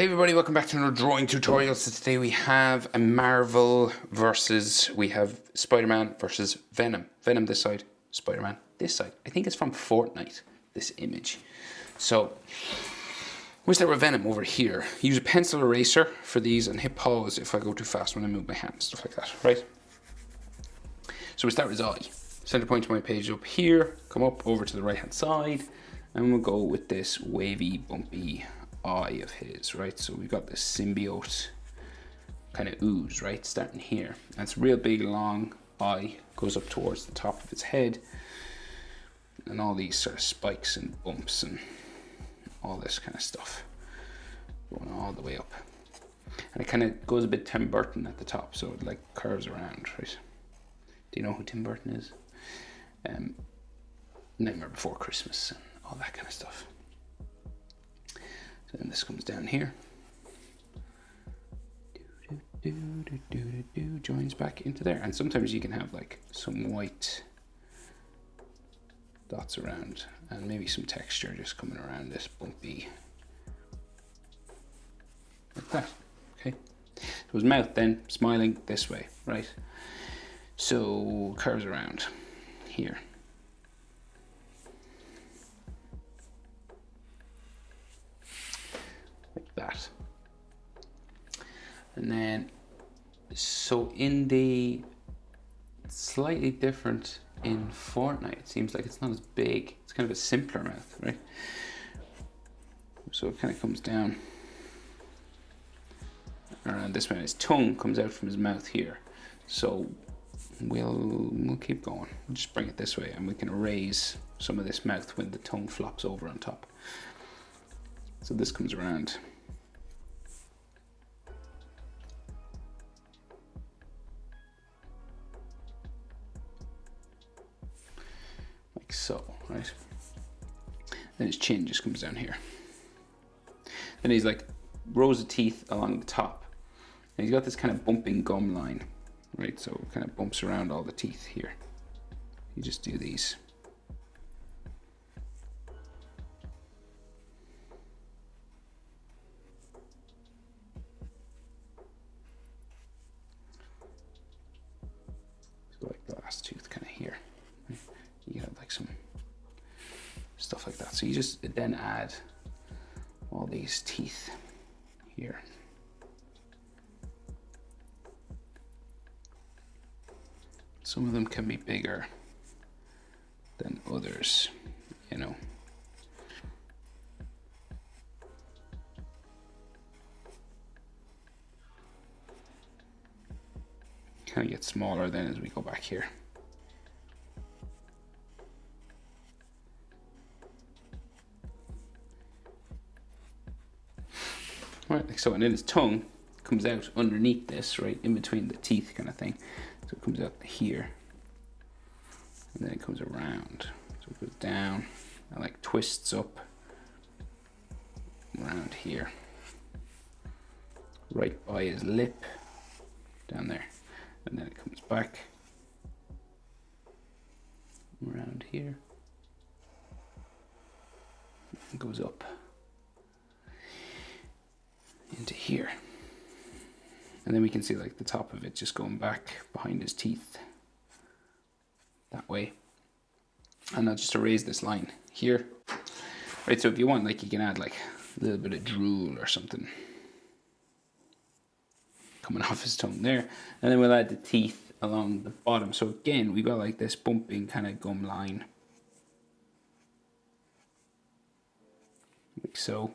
Hey everybody, welcome back to another drawing tutorial. So today we have a Marvel versus, we have Spider-Man versus Venom. Venom this side, Spider-Man this side. I think it's from Fortnite, this image. So, we'll start with Venom over here. Use a pencil eraser for these and hit pause if I go too fast when I move my hand, stuff like that, right? So we start with his eye. Center point to my page up here, come up over to the right hand side, and we'll go with this wavy, bumpy eye of his, right? So we've got this symbiote kind of ooze, right, starting here. And it's a real big, long eye, goes up towards the top of his head, and all these sort of spikes and bumps and all this kind of stuff going all the way up. And it kind of goes a bit Tim Burton at the top, so it like curves around, right? Do you know who Tim Burton is? Nightmare Before Christmas and all that kind of stuff. So then this comes down here. Joins back into there. And sometimes you can have like some white dots around and maybe some texture just coming around this bumpy. Like that. Okay. So his mouth then smiling this way, right? So curves around here. Like that. And then, so in the slightly different in Fortnite, it seems like it's not as big. It's kind of a simpler mouth, right? So it kind of comes down around this way. His tongue comes out from his mouth here. So we'll keep going. We'll just bring it this way, and we can erase some of this mouth when the tongue flops over on top. So this comes around. Like so, right? Then his chin just comes down here. Then he's like rows of teeth along the top. And he's got this kind of bumping gum line, right? So it kind of bumps around all the teeth here. You just do these. So like the last tooth kind of here. You have like some stuff like that. So you just then add all these teeth here. Some of them can be bigger than others, you know. Kind of get smaller then as we go back here. Right, like so, and then his tongue comes out underneath this, right, in between the teeth kind of thing. So it comes out here, and then it comes around. So it goes down and like twists up around here, right by his lip, down there. And then it comes back around here and goes up into here. And then we can see like the top of it just going back behind his teeth that way. And I'll just erase this line here. Right, so if you want, like, you can add like a little bit of drool or something coming off his tongue there. And then we'll add the teeth along the bottom. So again, we've got like this bumping kind of gum line. Like so.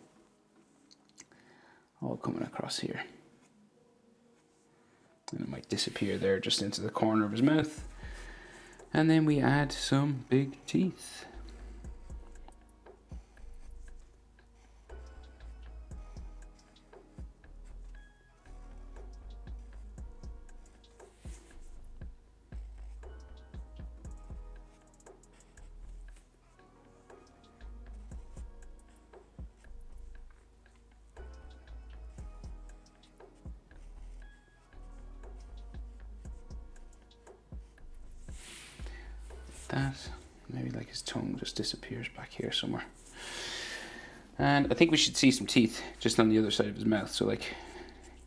All coming across here. And it might disappear there just into the corner of his mouth. And then we add some big teeth. That, maybe like his tongue just disappears back here somewhere. And I think we should see some teeth just on the other side of his mouth. So like,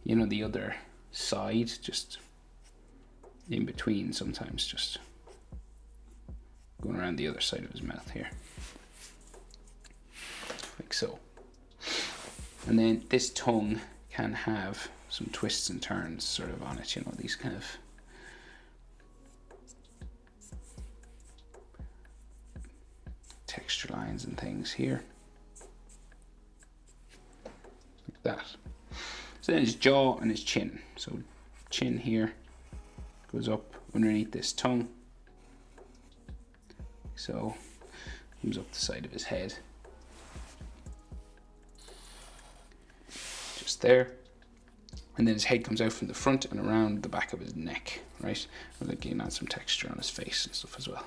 you know, the other side, just in between sometimes, just going around the other side of his mouth here. Like so. And then this tongue can have some twists and turns sort of on it, you know, these kind of texture lines and things here. Like that. So then his jaw and his chin. So chin here goes up underneath this tongue. So comes up the side of his head. Just there. And then his head comes out from the front and around the back of his neck, right? We're looking at some texture on his face and stuff as well.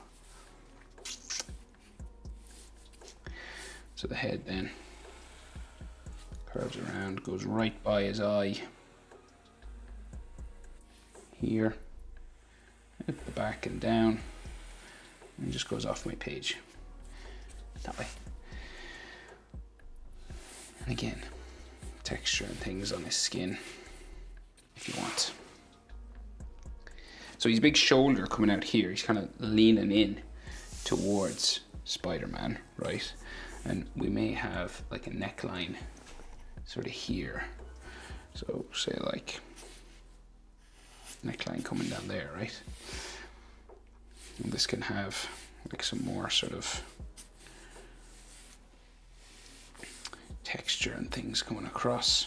So the head then curves around, goes right by his eye here, at the back and down, and just goes off my page that way. And again, texture and things on his skin if you want. So his big shoulder coming out here, he's kind of leaning in towards Spider-Man, right? And we may have like a neckline sort of here. So say like neckline coming down there, right? And this can have like some more sort of texture and things coming across.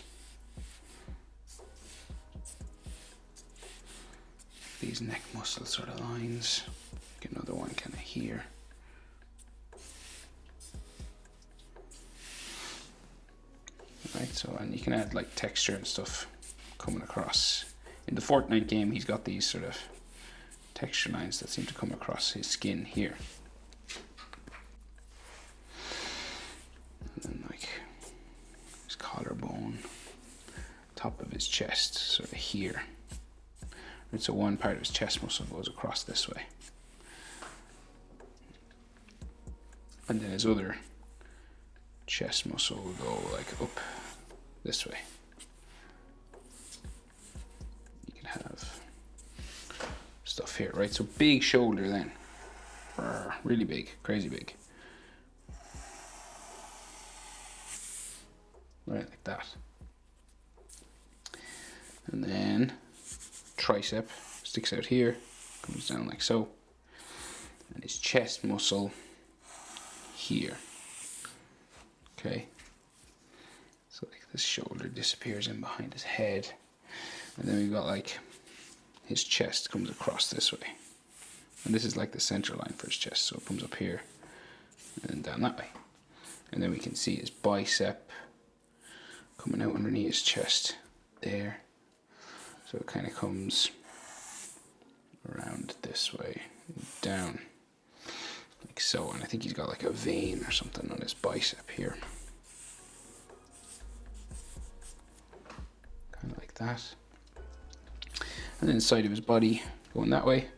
These neck muscle sort of lines. Get another one kind of here. Right, so and you can add like texture and stuff coming across. In the Fortnite game, he's got these sort of texture lines that seem to come across his skin here. And then like his collarbone, top of his chest, sort of here. Right, so one part of his chest muscle goes across this way. And then his other chest muscle will go like up this way. You can have stuff here, right? So big shoulder then. Really big, crazy big. Right, like that. And then tricep sticks out here, comes down like so. And his chest muscle here. Okay. So like this shoulder disappears in behind his head. And then we've got like his chest comes across this way. And this is like the center line for his chest. So it comes up here and then down that way. And then we can see his bicep coming out underneath his chest there. So it kind of comes around this way, down, like so. And I think he's got like a vein or something on his bicep here. Kind of like that. And then the side of his body going that way.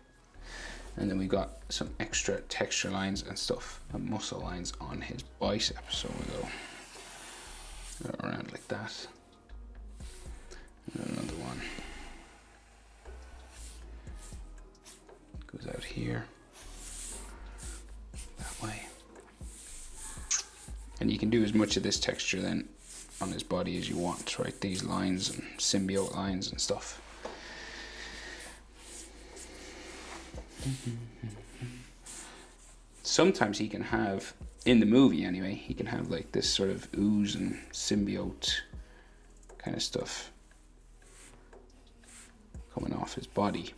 And then we got some extra texture lines and stuff, and muscle lines on his bicep. So we go around like that. And then another one goes out here, that way. And you can do as much of this texture then on his body as you want, right? These lines and symbiote lines and stuff. Sometimes he can have, in the movie anyway, he can have like this sort of ooze and symbiote kind of stuff coming off his body.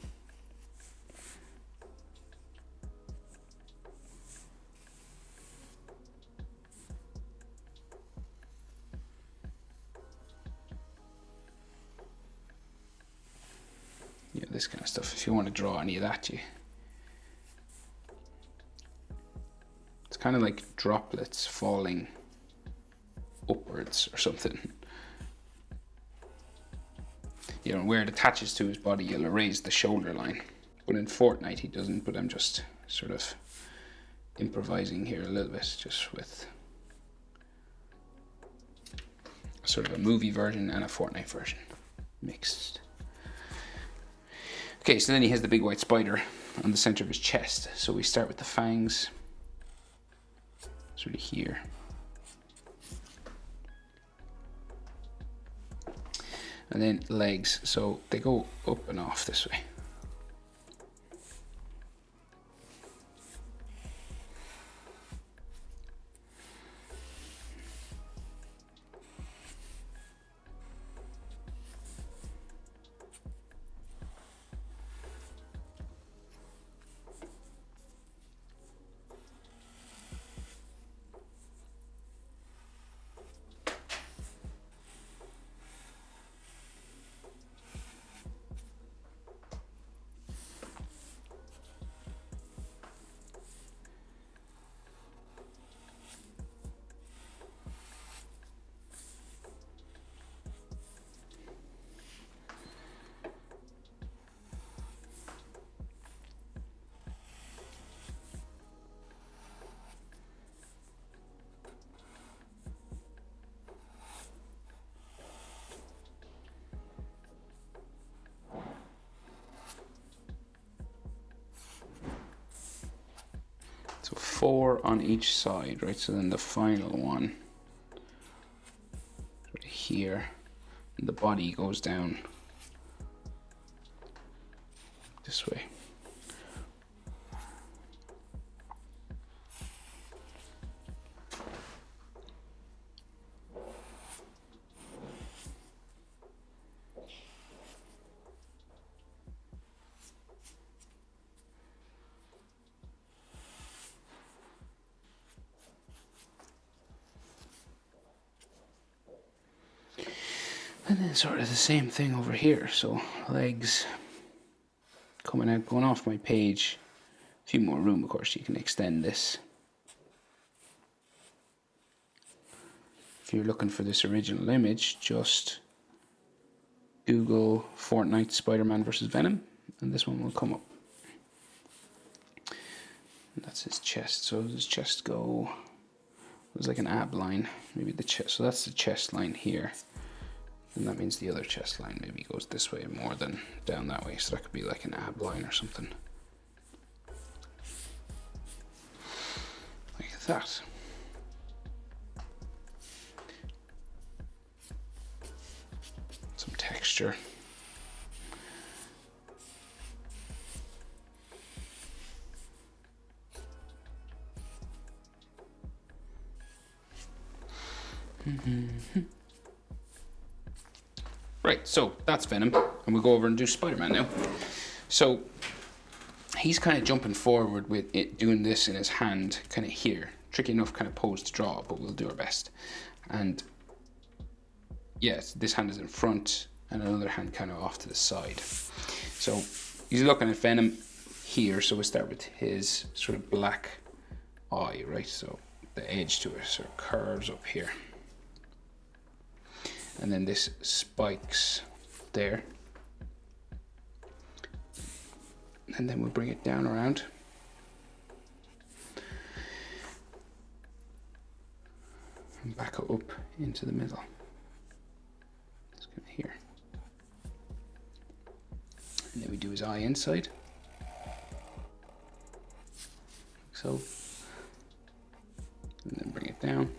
Yeah, this kind of stuff. If you want to draw any of that, it's kind of like droplets falling upwards or something. You know, where it attaches to his body, you'll erase the shoulder line. But in Fortnite he doesn't, but I'm just sort of improvising here a little bit, just with sort of a movie version and a Fortnite version mixed. Okay, so then he has the big white spider on the center of his chest. So we start with the fangs, sort of here. And then legs, so they go up and off this way. So 4 on each side, right? So then the final one right here, and the body goes down this way. And then sort of the same thing over here. So legs coming out, going off my page. A few more room, of course, you can extend this. If you're looking for this original image, just Google Fortnite Spider-Man versus Venom, and this one will come up. And that's his chest. So does his chest go? There's like an ab line, maybe the chest. So that's the chest line here. And that means the other chest line maybe goes this way more than down that way. So that could be like an ab line or something. Like that. Some texture. Right, so that's Venom, and we'll go over and do Spider-Man now. So he's kind of jumping forward with it, doing this in his hand, kind of here. Tricky enough kind of pose to draw, but we'll do our best. And yes, this hand is in front, and another hand kind of off to the side. So he's looking at Venom here, so we'll start with his sort of black eye, right? So the edge to it sort of curves up here. And then this spikes there. And then we'll bring it down around. And back up into the middle. It's kind of here. And then we do his eye inside. Like so. And then bring it down.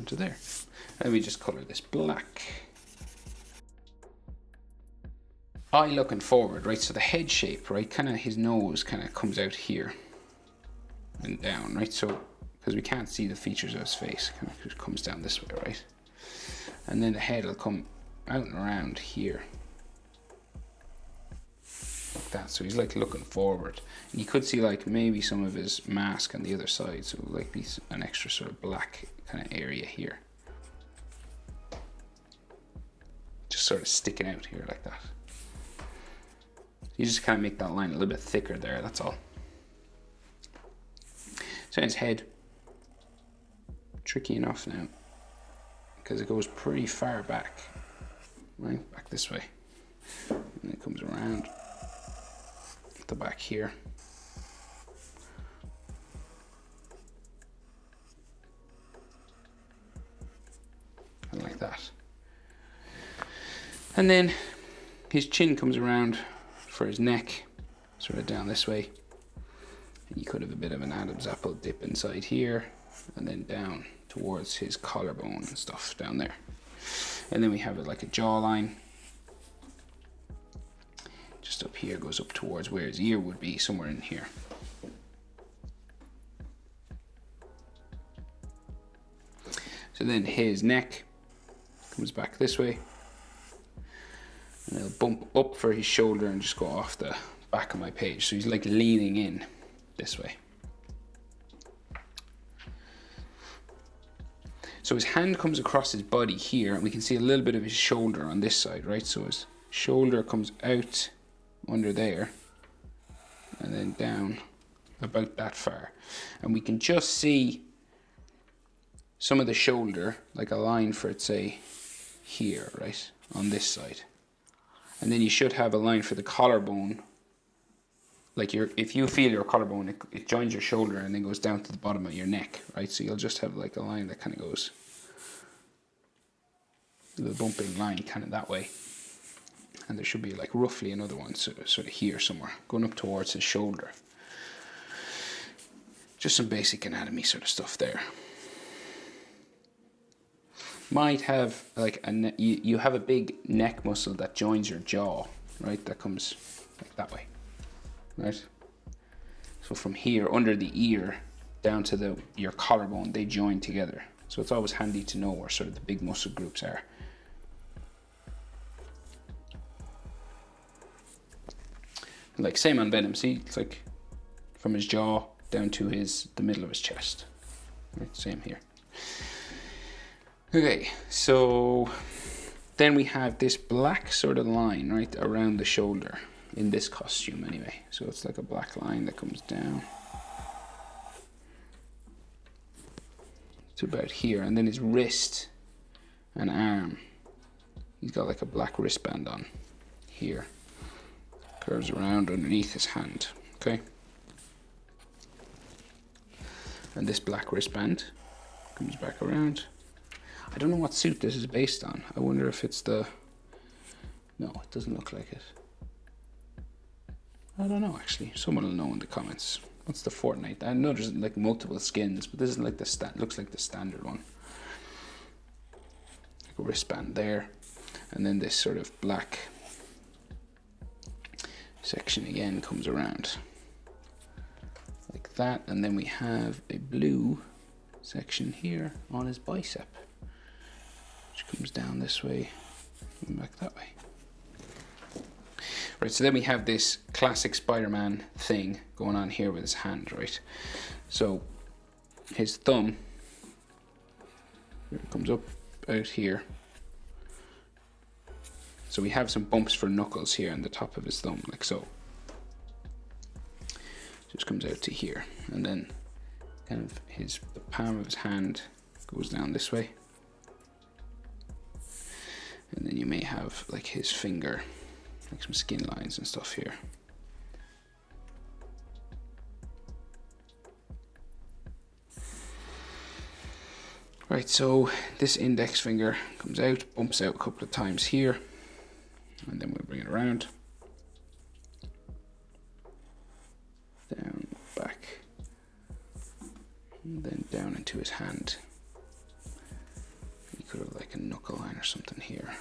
To there. And we just color this black. Eye looking forward, right? So the head shape, right? Kind of his nose kind of comes out here and down, right? So because we can't see the features of his face, kind of just comes down this way, right? And then the head will come out and around here. Like that. So he's like looking forward. And you could see like maybe some of his mask on the other side. So like be an extra sort of black kind of area here. Just sort of sticking out here like that. You just kind of make that line a little bit thicker there, that's all. So his head, tricky enough now, because it goes pretty far back, right? Back this way. And it comes around the back here. like that. And then his chin comes around for his neck, sort of down this way. And you could have a bit of an Adam's apple dip inside here, and then down towards his collarbone and stuff down there. And then we have it like a jawline. Just up here, goes up towards where his ear would be, somewhere in here. So then his neck comes back this way. And it'll bump up for his shoulder and just go off the back of my page. So he's like leaning in this way. So his hand comes across his body here, and we can see a little bit of his shoulder on this side, right? So his shoulder comes out under there and then down about that far. And we can just see some of the shoulder, like a line for it, say, here, right? On this side. And then you should have a line for the collarbone. Like if you feel your collarbone, it joins your shoulder and then goes down to the bottom of your neck, right? So you'll just have like a line that kind of goes, a little bumping line kind of that way. And there should be like roughly another one sort of here somewhere, going up towards his shoulder. Just some basic anatomy sort of stuff there. Might have like you have a big neck muscle that joins your jaw, right? That comes like that way, right? So from here under the ear down to your collarbone, they join together. So it's always handy to know where sort of the big muscle groups are. Like same on Venom, see, it's like from his jaw down to the middle of his chest. Right, same here. Okay, so then we have this black sort of line right around the shoulder in this costume anyway. So it's like a black line that comes down to about here, and then his wrist and arm, he's got like a black wristband on here. Curves around underneath his hand, okay? And this black wristband comes back around. I don't know what suit this is based on. I wonder if it's no, it doesn't look like it. I don't know actually. Someone will know in the comments. What's the Fortnite? I know there's like multiple skins, but this is like looks like the standard one. Like a wristband there. And then this sort of black section again comes around like that, and then we have a blue section here on his bicep, which comes down this way and back that way. Right, so then we have this classic Spider-Man thing going on here with his hand, right? So his thumb comes up out here. So we have some bumps for knuckles here on the top of his thumb, like so. Just comes out to here, and then kind of the palm of his hand goes down this way. And then you may have like his finger, like some skin lines and stuff here. Right, so this index finger comes out, bumps out a couple of times here. And then we'll bring it around, down, back, and then down into his hand. You could have like a knuckle line or something here.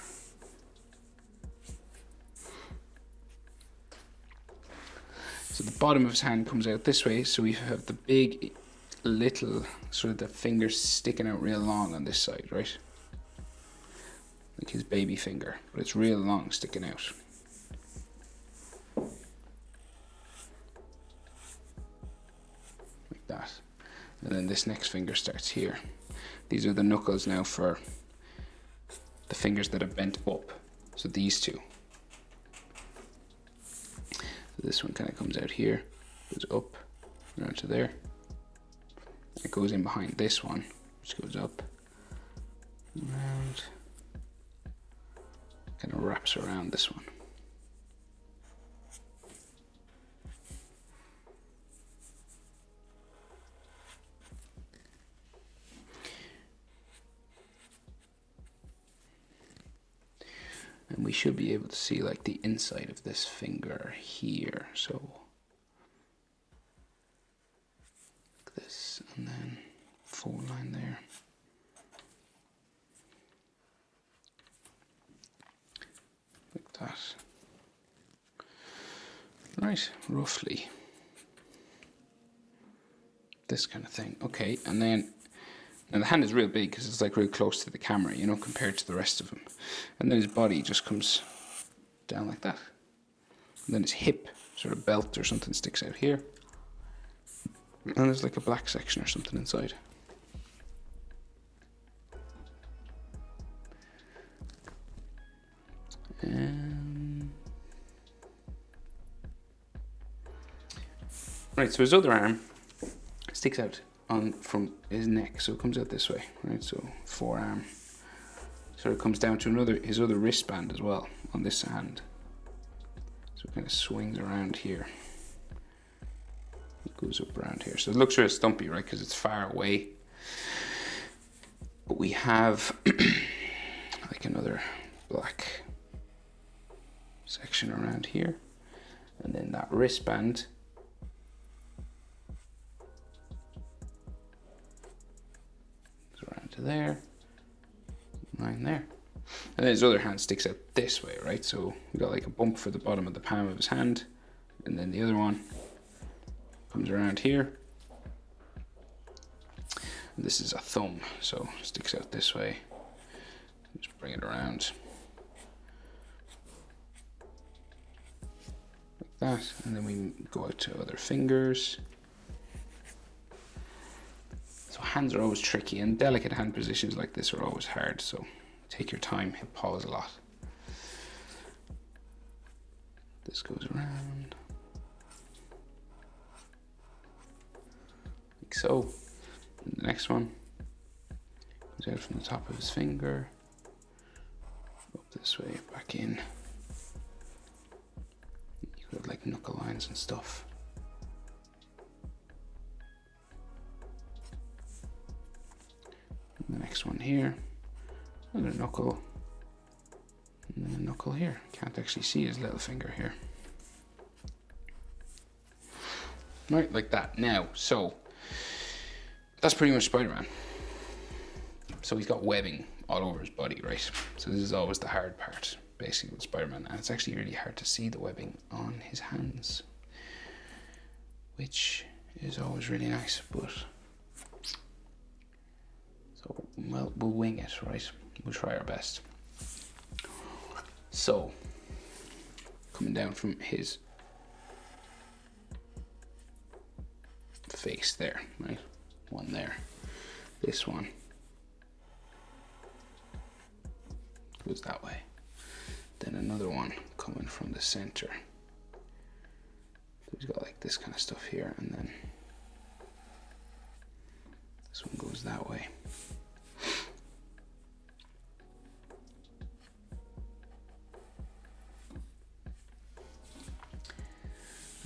So the bottom of his hand comes out this way, so we have the big, little, sort of the fingers sticking out real long on this side, right? Like his baby finger, but it's real long sticking out. Like that. And then this next finger starts here. These are the knuckles now for the fingers that are bent up. So these two. So this one kind of comes out here, goes up, around to there. It goes in behind this one, which goes up, around. Kind of wraps around this one. And we should be able to see like the inside of this finger here. So like this, and then full line there. Like that. Right, roughly. This kind of thing. Okay, and then the hand is real big because it's like real close to the camera, you know, compared to the rest of him. And then his body just comes down like that. And then his hip, sort of belt or something, sticks out here. And there's like a black section or something inside. Right, so his other arm sticks out from his neck, so it comes out this way, right? So forearm, so it comes down to his other wristband as well on this hand. So it kind of swings around here. It goes up around here. So it looks real stumpy, right? Because it's far away. But we have like another black section around here, and then that wristband to there, line there, and then his other hand sticks out this way, right? So we got like a bump for the bottom of the palm of his hand, and then the other one comes around here, and this is a thumb, so it sticks out this way. Just bring it around like that, and then we go out to other fingers. So hands are always tricky, and delicate hand positions like this are always hard, so take your time, hit pause a lot. This goes around like so. And the next one goes out from the top of his finger up this way, back in. You could have like knuckle lines and stuff. The next one here, another knuckle, and then a knuckle here. Can't actually see his little finger here. Right, like that. Now, so that's pretty much Spider-Man. So he's got webbing all over his body, right? So this is always the hard part, basically, with Spider-Man. And it's actually really hard to see the webbing on his hands, which is always really nice, but well, we'll wing it, right? We'll try our best. So, coming down from his face there, right? One there. This one goes that way. Then another one coming from the center. So he's got like this kind of stuff here, and then this one goes that way.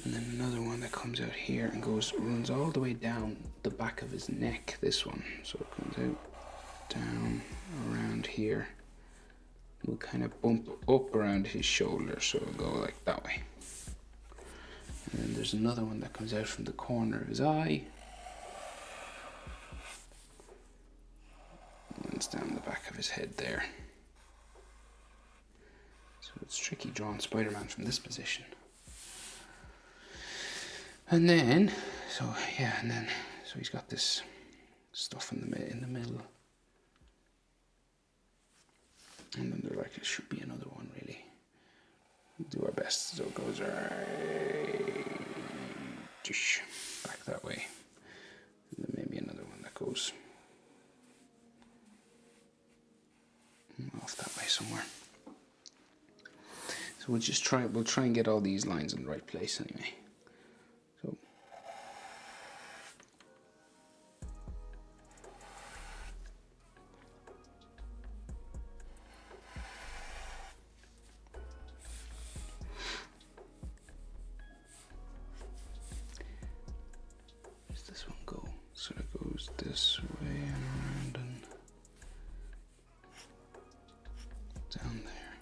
And then another one that comes out here and runs all the way down the back of his neck, this one. So it comes out, down, around here. We'll kind of bump up around his shoulder, so it'll go like that way. And then there's another one that comes out from the corner of his eye. And it's down the back of his head there. So it's tricky drawing Spider-Man from this position. And then, so he's got this stuff in the middle, and then there should be another one really. We'll do our best, so it goes right back that way, and then maybe another one that goes off that way somewhere. So we'll try and get all these lines in the right place anyway. So does this one go? So it goes this way and around and down there.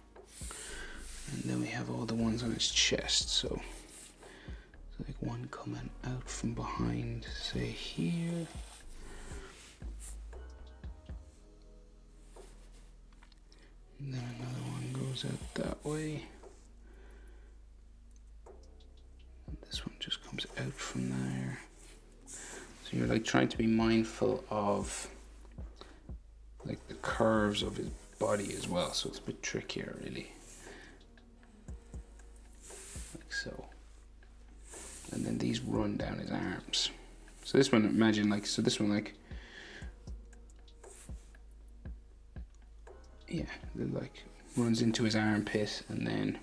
have all the ones on his chest. So like one coming out from behind, say here. And then another one goes out that way. And this one just comes out from there. So you're like trying to be mindful of like the curves of his body as well. So it's a bit trickier really. Like so. And then these run down his arms. So this one, imagine like, so this one like, yeah, like runs into his armpit and then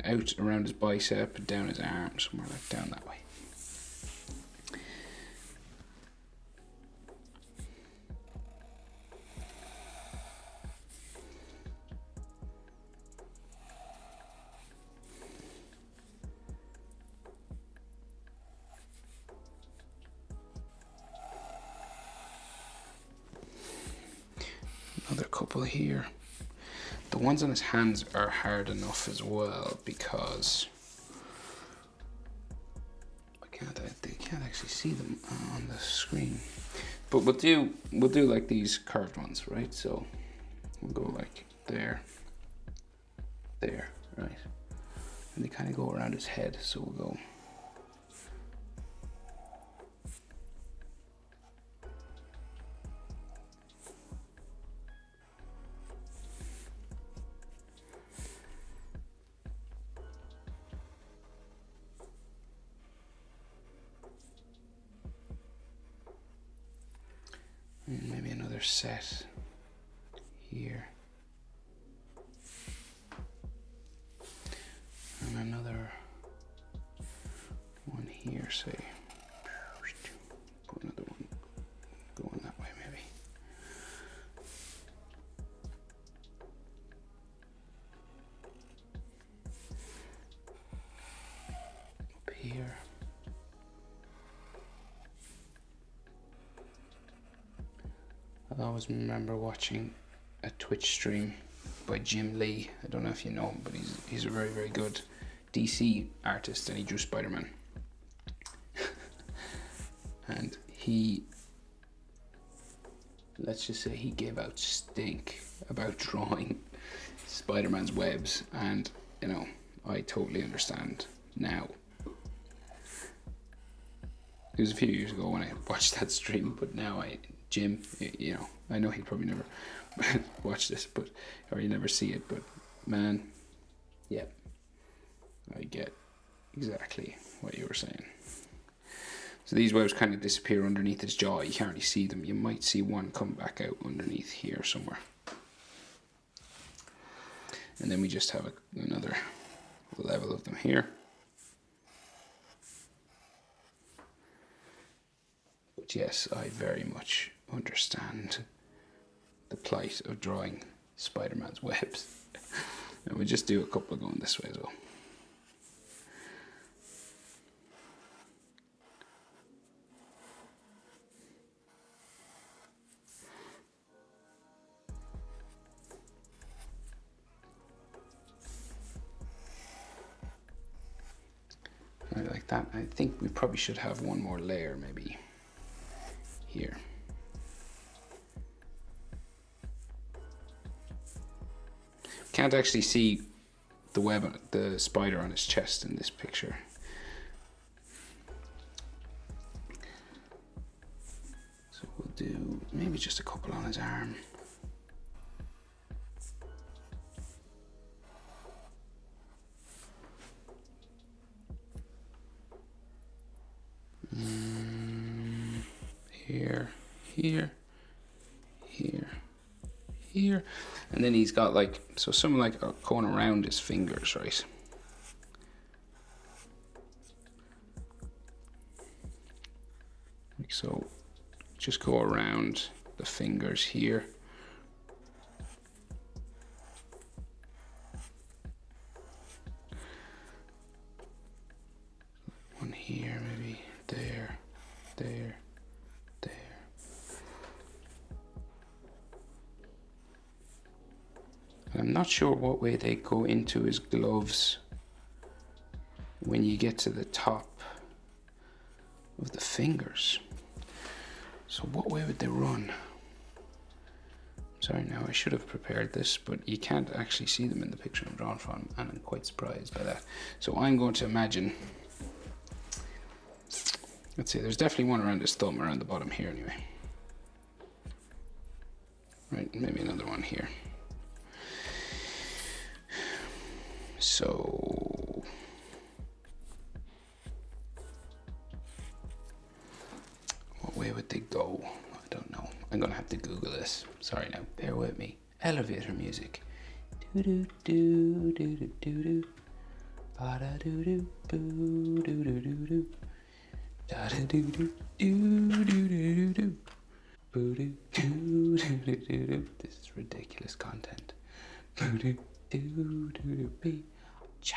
out around his bicep and down his arm, somewhere like down that way. Another couple here. The ones on his hands are hard enough as well because they can't actually see them on the screen. But we'll do like these curved ones, right? So we'll go like there, right? And they kind of go around his head. So we'll go. And maybe another set here. And another one here, say. Put another one going that way, maybe. Up here. I always remember watching a Twitch stream by Jim Lee. I don't know if you know him, but he's a very, very good DC artist, and he drew Spiderman. And he, let's just say he gave out stink about drawing Spider-Man's webs, and you know, I totally understand now. It was a few years ago when I watched that stream, but now Jim, you know, I know he'd probably never watch this, or you never see it, but man, yeah, I get exactly what you were saying. So these webs kind of disappear underneath his jaw. You can't really see them. You might see one come back out underneath here somewhere. And then we just have another level of them here. But yes, I very much understand the plight of drawing Spider-Man's webs. And we just do a couple going this way as well. Like that. I think we probably should have one more layer maybe here. Can't actually see the web, the spider on his chest in this picture. So we'll do maybe just a couple on his arm. Here, here, and then he's got like, so some like going around his fingers, right? Like so, just go around the fingers here. One here, maybe there, there. I'm not sure what way they go into his gloves when you get to the top of the fingers. So what way would they run? Sorry, now I should have prepared this, but you can't actually see them in the picture I'm drawn from, and I'm quite surprised by that. So I'm going to imagine, let's see, there's definitely one around his thumb, around the bottom here anyway. Right, maybe another one here. So what way would they go? I don't know. I'm gonna have to Google this. Sorry now, bear with me. Elevator music. Do do do do do do do. Ba da do do boo do do do do. Da da do do do do do do. Boo do do do do do. This is ridiculous content. Boo do do do do be. Cha.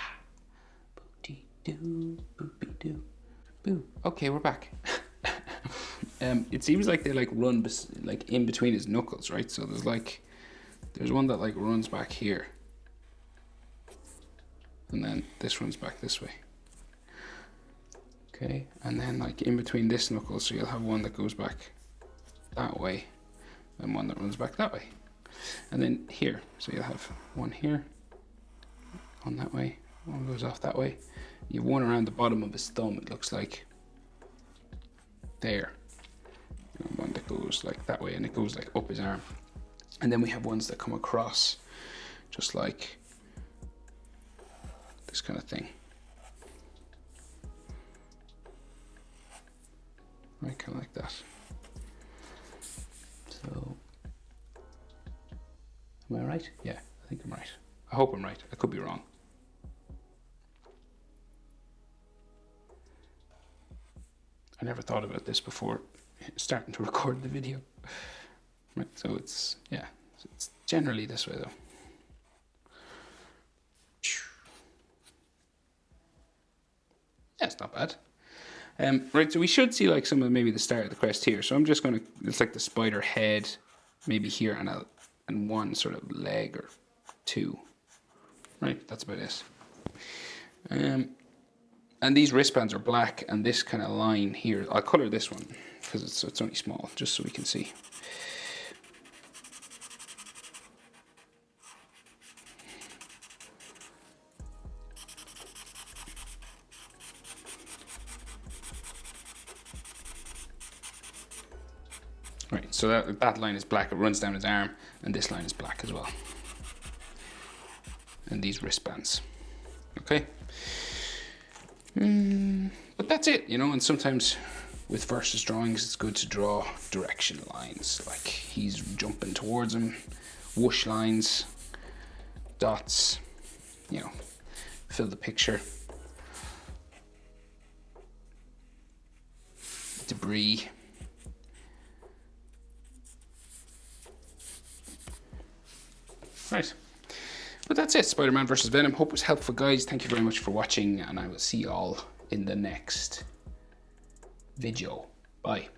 Boo dee do boo be do. Boo. Okay, we're back. It seems like they like run like in between his knuckles, right? So there's one that like runs back here, and then this runs back this way. Okay, and then like in between this knuckle, so you'll have one that goes back that way, and one that runs back that way, and then here, so you'll have one here, one that way, one goes off that way. You have one around the bottom of his thumb. It looks like there. One that goes like that way, and it goes like up his arm, and then we have ones that come across just like this kind of thing, right, kind of like that. So am I right? Yeah, I think I'm right. I hope I'm right. I could be wrong. I never thought about this before starting to record the video. Right, so it's, yeah, so it's generally this way though. Yeah, it's not bad. Right, so we should see like some of maybe the start of the crest here. So I'm just gonna, it's like the spider head, maybe here, and one sort of leg or two. Right, that's about it. And these wristbands are black, and this kind of line here, I'll color this one because it's only small, just so we can see. Right, so that line is black, it runs down his arm, and this line is black as well. And these wristbands. Okay. But that's it, you know, and sometimes with versus drawings it's good to draw direction lines, like he's jumping towards him, whoosh lines, dots, you know, fill the picture. Debris. Right. But that's it, Spider-Man versus Venom. Hope it was helpful, guys. Thank you very much for watching, and I will see you all in the next video. Bye.